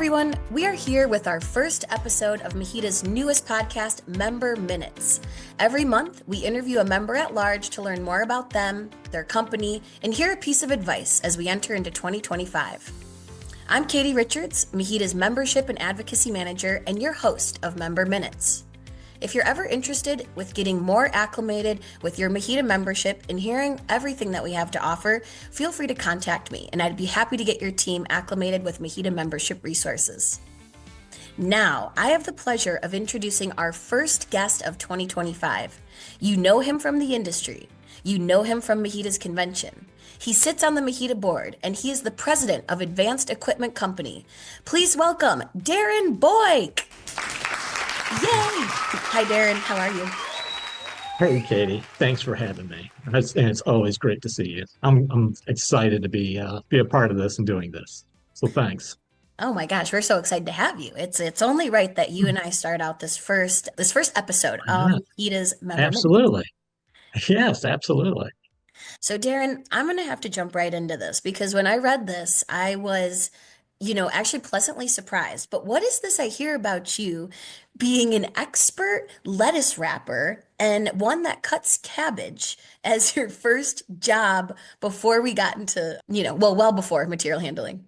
everyone. We are here with our first episode of MHEDA's newest podcast, Member Minutes. Every month, we interview a member at large to learn more about them, their company, and hear a piece of advice as we enter into 2025. I'm Katie Richards, MHEDA's Membership and Advocacy Manager and your host of Member Minutes. If you're ever interested with getting more acclimated with your MHEDA membership and hearing everything that we have to offer, feel free to contact me, and I'd be happy to get your team acclimated with MHEDA membership resources. Now, I have the pleasure of introducing our first guest of 2025. You know him from the industry. You know him from MHEDA's convention. He sits on the MHEDA board, and he is the president of Advanced Equipment Company. Please welcome Darin Boik. Yay! Hi, Darin. How are you? Hey, Katie. Thanks for having me. And it's always great to see you. I'm excited to be a part of this and doing this. So thanks. Oh my gosh, we're so excited to have you. It's only right that you and I start out this first episode Why of not? MHEDA's Member Minute. Absolutely. Yes, absolutely. So, Darin, I'm going to have to jump right into this because when I read this, I was, actually pleasantly surprised. But what is this I hear about you being an expert lettuce wrapper and one that cuts cabbage as your first job before we got into, well before material handling?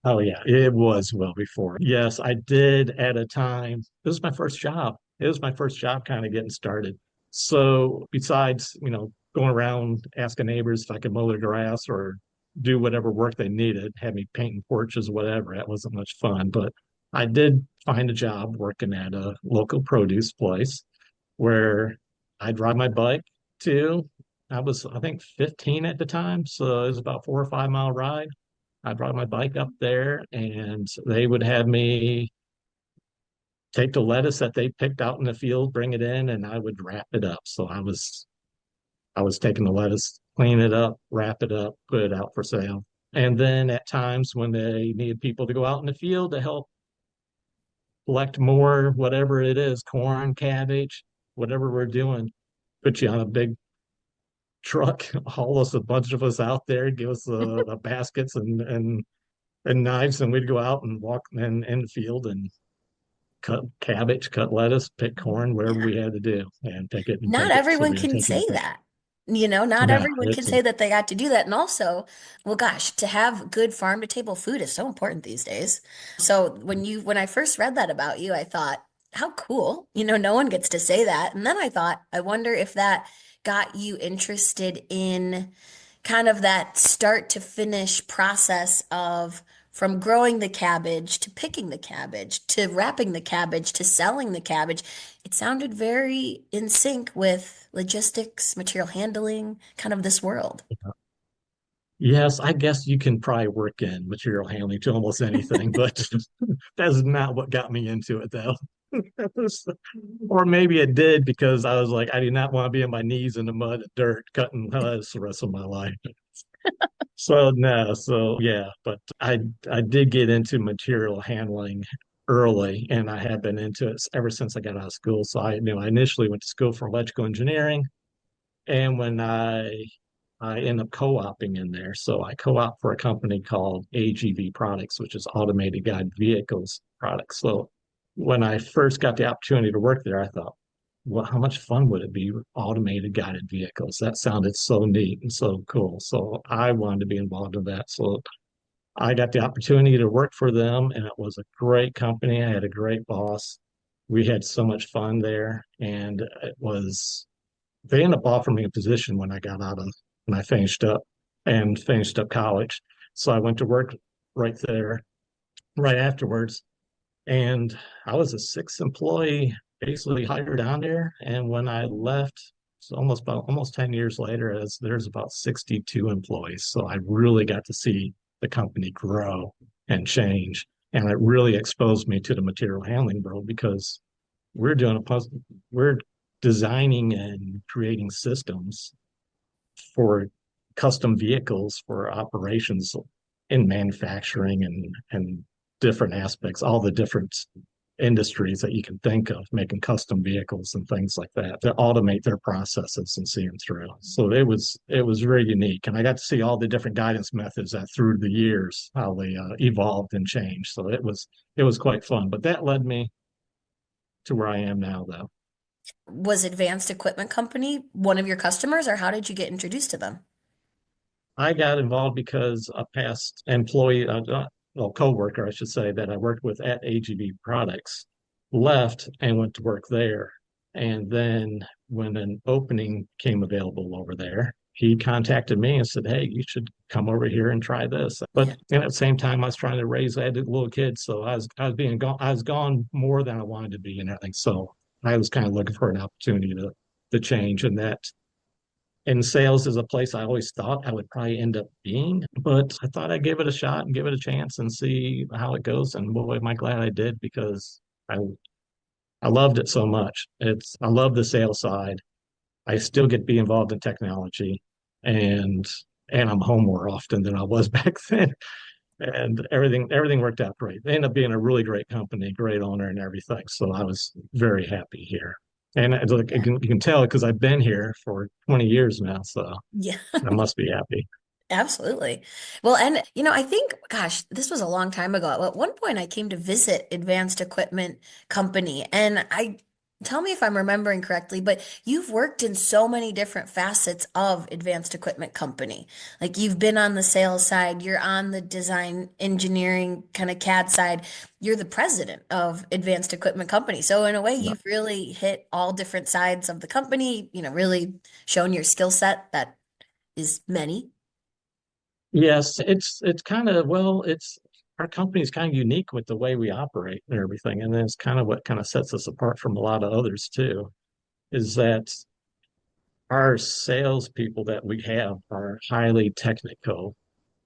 Oh yeah, it was well before. Yes, I did at a time. This was my first job. It was my first job kind of getting started. So besides, going around asking neighbors if I could mow their grass or do whatever work they needed, have me painting porches, whatever, that wasn't much fun. But I did find a job working at a local produce place where I'd ride my bike to. I was, I think, 15 at the time, so it was about 4 or 5 mile ride. I brought my bike up there and they would have me take the lettuce that they picked out in the field, bring it in, and I would wrap it up. So I was taking the lettuce, clean it up, wrap it up, put it out for sale. And then at times when they needed people to go out in the field to help collect more, whatever it is, corn, cabbage, whatever we're doing, put you on a big truck, haul us a bunch of us out there, give us the baskets and knives, and we'd go out and walk in the field and cut cabbage, cut lettuce, pick corn, whatever we had to do, and pick it and Not take it. So everyone we would can take it say back. that. Not Yeah, everyone can say that they got to do that. And also, well, gosh, to have good farm to table food is so important these days. So when I first read that about you, I thought, how cool. No one gets to say that. And then I thought, I wonder if that got you interested in kind of that start to finish process of from growing the cabbage to picking the cabbage to wrapping the cabbage to selling the cabbage. It sounded very in sync with logistics, material handling, kind of this world. yes, I guess you can probably work in material handling to almost anything, but that's not what got me into it though. Or maybe it did because I was like, I do not want to be on my knees in the mud and dirt cutting lettuce the rest of my life. So no, so yeah, but I did get into material handling early, and I have been into it ever since I got out of school. So I initially went to school for electrical engineering, and when I ended up co-oping in there, so I co-op for a company called AGV Products, which is Automated Guided Vehicles products. So when I first got the opportunity to work there, I thought, well, how much fun would it be with automated guided vehicles? That sounded so neat and so cool. So I wanted to be involved in that. So I got the opportunity to work for them, and it was a great company. I had a great boss. We had so much fun there, and they ended up offering me a position when I finished up college. So I went to work right there, right afterwards, and I was a sixth employee, basically hired on there. And when I left, it's almost 10 years later, as there's about 62 employees. So I really got to see the company grow and change. And it really exposed me to the material handling world because we're doing we're designing and creating systems for custom vehicles for operations in manufacturing and different aspects, all the different industries that you can think of, making custom vehicles and things like that, to automate their processes and see them through. So it was very unique, and I got to see all the different guidance methods that through the years how they evolved and changed. So it was quite fun. But that led me to where I am now, though. Was Advanced Equipment Company one of your customers, or how did you get introduced to them? I got involved because a past employee, well, coworker, I should say, that I worked with at AGV Products left and went to work there. And then when an opening came available over there, he contacted me and said, "Hey, you should come over here and try this." But Yeah. at the same time, I was trying to raise, I had a little kid, so I was gone more than I wanted to be and everything. So I was kind of looking for an opportunity to change, and that in sales is a place I always thought I would probably end up being, but I thought I'd give it a shot and give it a chance and see how it goes. And boy, am I glad I did, because I I loved it so much. I love the sales side. I still get to be involved in technology, and I'm home more often than I was back then. And everything worked out great. They ended up being a really great company, great owner and everything. So I was very happy here. And like Yeah. you can tell because I've been here for 20 years now, so Yeah. I must be happy. Absolutely. Well, and I think, gosh, this was a long time ago. At one point, I came to visit Advanced Equipment Company, and tell me if I'm remembering correctly, but you've worked in so many different facets of Advanced Equipment Company. Like you've been on the sales side, you're on the design engineering kind of CAD side, you're the president of Advanced Equipment Company. So in a way, you've really hit all different sides of the company, really shown your skill set that is many. Yes, it's kind of, well, it's our company is kind of unique with the way we operate and everything. And then it's kind of what kind of sets us apart from a lot of others too, is that our salespeople that we have are highly technical,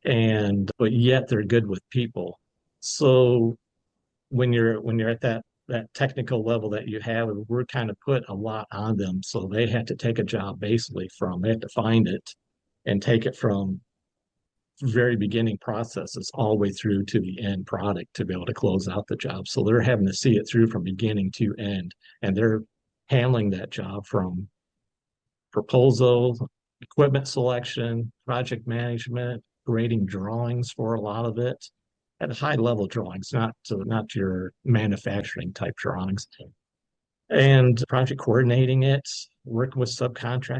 and but yet they're good with people. So when you're at that technical level that you have, we're kind of put a lot on them. So they have to take a job basically they have to find it and take it from very beginning processes all the way through to the end product to be able to close out the job. So they're having to see it through from beginning to end, and they're handling that job from proposal, equipment selection, project management, creating drawings for a lot of it, at high level drawings, not your manufacturing type drawings, and project coordinating it, working with subcontractors